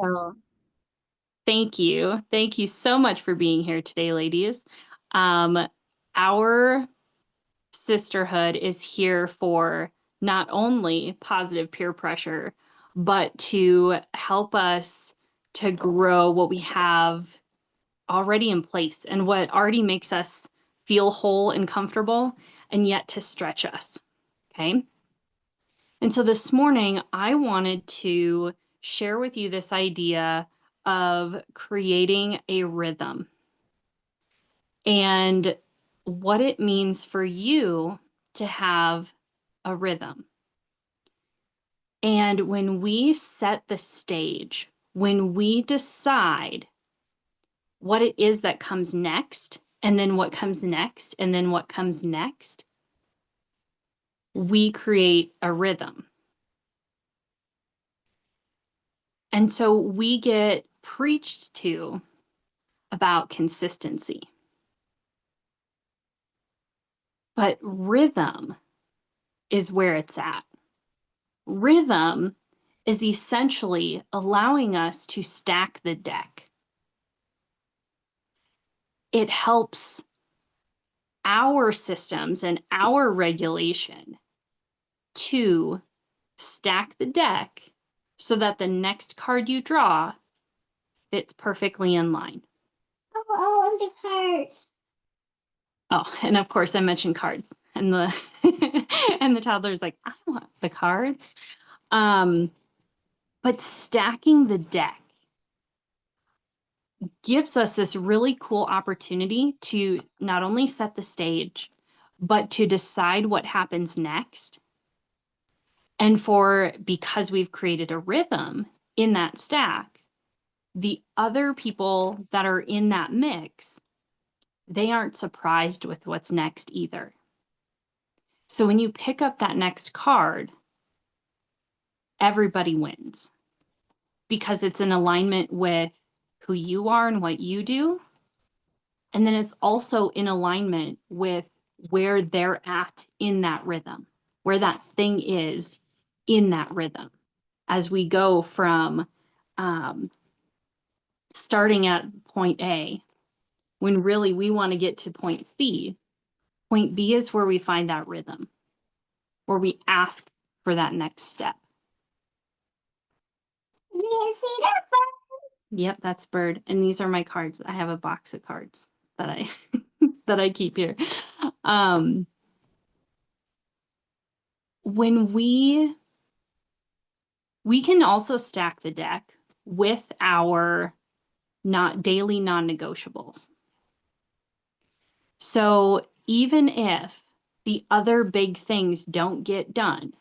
So thank you. Thank you so much for being here today, ladies. Our sisterhood is here for not only positive peer pressure, but to help us to grow what we have already in place and what already makes us feel whole and comfortable, and yet to stretch us. Okay. And so this morning, I wanted to share with you this idea of creating a rhythm and what it means for you to have a rhythm. And when we set the stage, when we decide what it is that comes next, and then what comes next, and then what comes next, we create a rhythm. And so we get preached to about consistency. But rhythm is where it's at. Rhythm is essentially allowing us to stack the deck. It helps our systems and our regulation to stack the deck so that the next card you draw fits perfectly in line. Oh, I want the cards. Oh, and of course I mentioned cards, and the and the toddler's like, I want the cards. But stacking the deck gives us this really cool opportunity to not only set the stage, but to decide what happens next. And because we've created a rhythm in that stack, the other people that are in that mix, they aren't surprised with what's next either. So when you pick up that next card, everybody wins because it's in alignment with who you are and what you do. And then it's also in alignment with where they're at in that rhythm, where that thing is in that rhythm. As we go from starting at point A, when really we want to get to point C, point B is where we find that rhythm, where we ask for that next step. Do you see that bird? Yep, that's Bird. And these are my cards. I have a box of cards that I that I keep here. When we can also stack the deck with our not daily non-negotiables. So even if the other big things don't get done,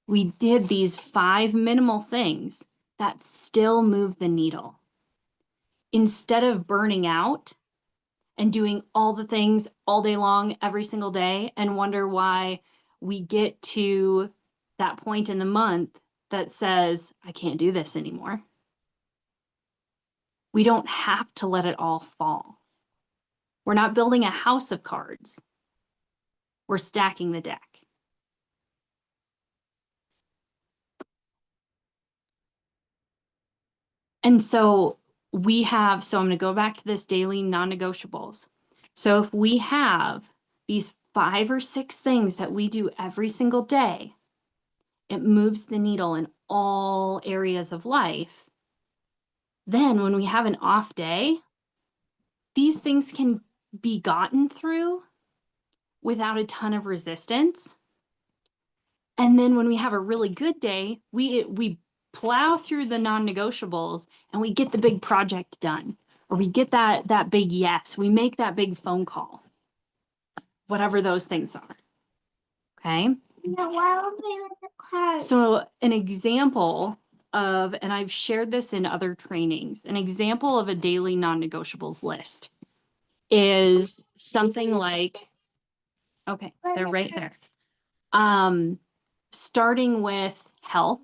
we did these 5 minimal things that still move the needle. Instead of burning out and doing all the things all day long, every single day, and wonder why we get to that point in the month that says, I can't do this anymore. We don't have to let it all fall. We're not building a house of cards. We're stacking the deck. And so I'm going to go back to this daily non-negotiables. So if we have these 5 or 6 things that we do every single day, it moves the needle in all areas of life. Then when we have an off day, these things can be gotten through without a ton of resistance. And then when we have a really good day, we plow through the non-negotiables and we get the big project done, or we get that big yes, we make that big phone call, whatever those things are. Okay. No, I will play with the cards. So an example of, and I've shared this in other trainings, an example of a daily non-negotiables list is something like, okay, they're right there. Starting with health.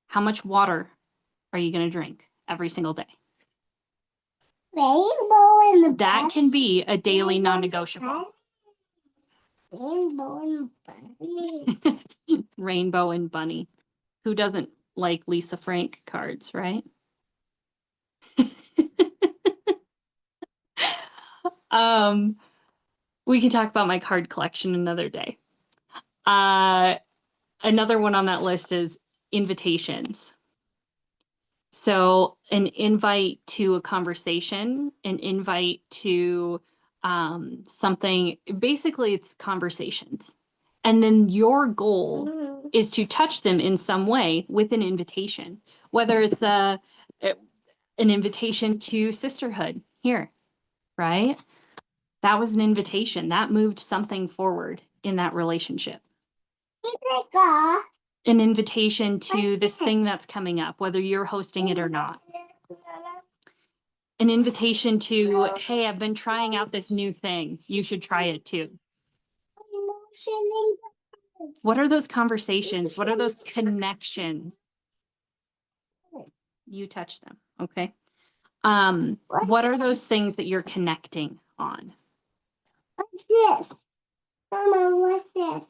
How much water are you going to drink every single day? Rainbow in the That can be a daily non-negotiable. Rainbow and bunny. Rainbow and bunny. Who doesn't like Lisa Frank cards, right? We can talk about my card collection another day. Another one on that list is invitations. So an invite to a conversation, an invite to something, basically it's conversations. And then your goal is to touch them in some way with an invitation, whether it's an invitation to sisterhood here, right? That was an invitation that moved something forward in that relationship. An invitation to this thing that's coming up, whether you're hosting it or not. An invitation to, hey, I've been trying out this new thing. You should try it too. What are those conversations? What are those connections? You touch them, okay? What are those things that you're connecting on? What's this? Mama, what's this?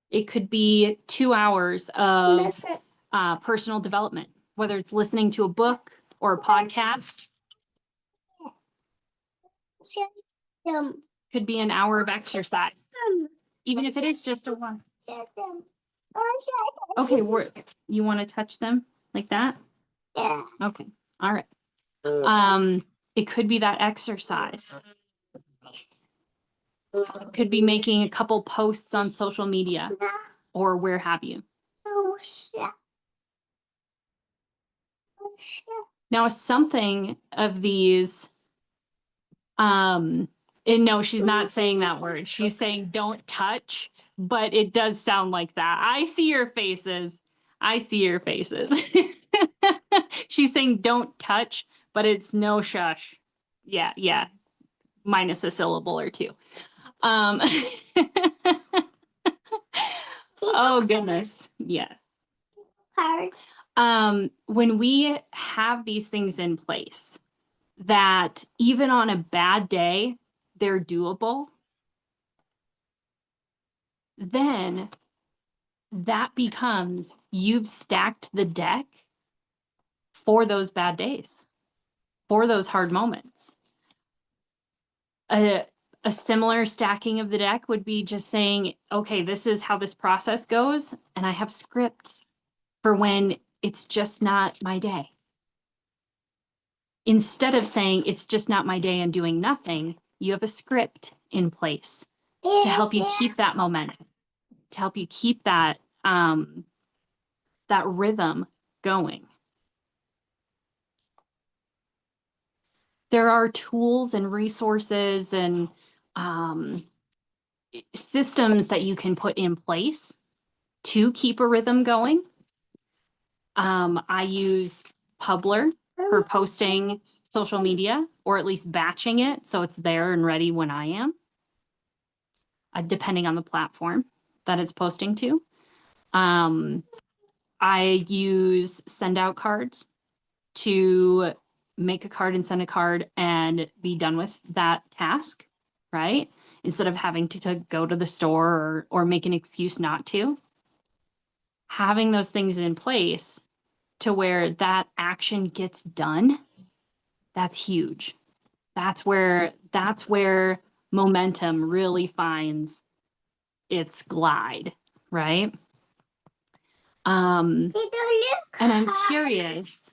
It could be 2 hours of personal development, whether it's listening to a book or a podcast. Could be an hour of exercise, even if it is just a one. Okay, you want to touch them like that? Yeah. Okay, all right. It could be that exercise. Could be making a couple posts on social media or where have you. Now, something of these, and no, she's not saying that word. She's saying don't touch, but it does sound like that. I see your faces. I see your faces. She's saying don't touch, but it's no shush. Yeah. Minus a syllable or two. Oh goodness. Yes. When we have these things in place, that even on a bad day, they're doable, then that becomes you've stacked the deck for those bad days, for those hard moments. A similar stacking of the deck would be just saying, okay, this is how this process goes, and I have scripts for when it's just not my day. Instead of saying it's just not my day and doing nothing, you have a script in place to help you keep that momentum, to help you keep that that rhythm going. There are tools and resources and systems that you can put in place to keep a rhythm going. I use Publer for posting social media, or at least batching it so it's there and ready when I am, depending on the platform that it's posting to. I use send out cards to make a card and send a card and be done with that task, right? Instead of having to go to the store or make an excuse not to. Having those things in place to where that action gets done, that's huge. That's where momentum really finds its glide, right? And I'm curious.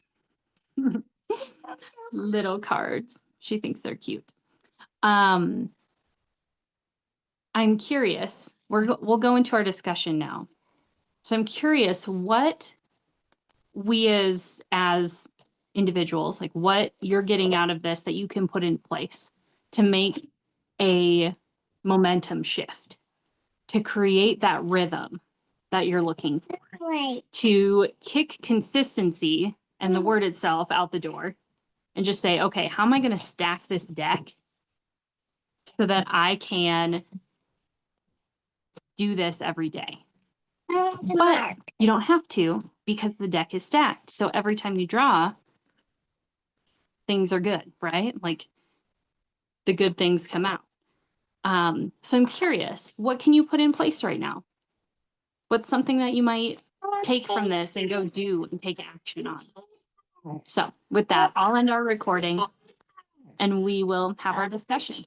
Little cards. She thinks they're cute. I'm curious. We'll go into our discussion now. So I'm curious what we as individuals, like what you're getting out of this that you can put in place to make a momentum shift, to create that rhythm that you're looking for, Right. to kick consistency and the word itself out the door and just say, okay, how am I going to stack this deck so that I can do this every day? But you don't have to, because the deck is stacked. So every time you draw, things are good, right? Like the good things come out. So I'm curious, what can you put in place right now? What's something that you might take from this and go do and take action on? So with that, I'll end our recording and we will have our discussion.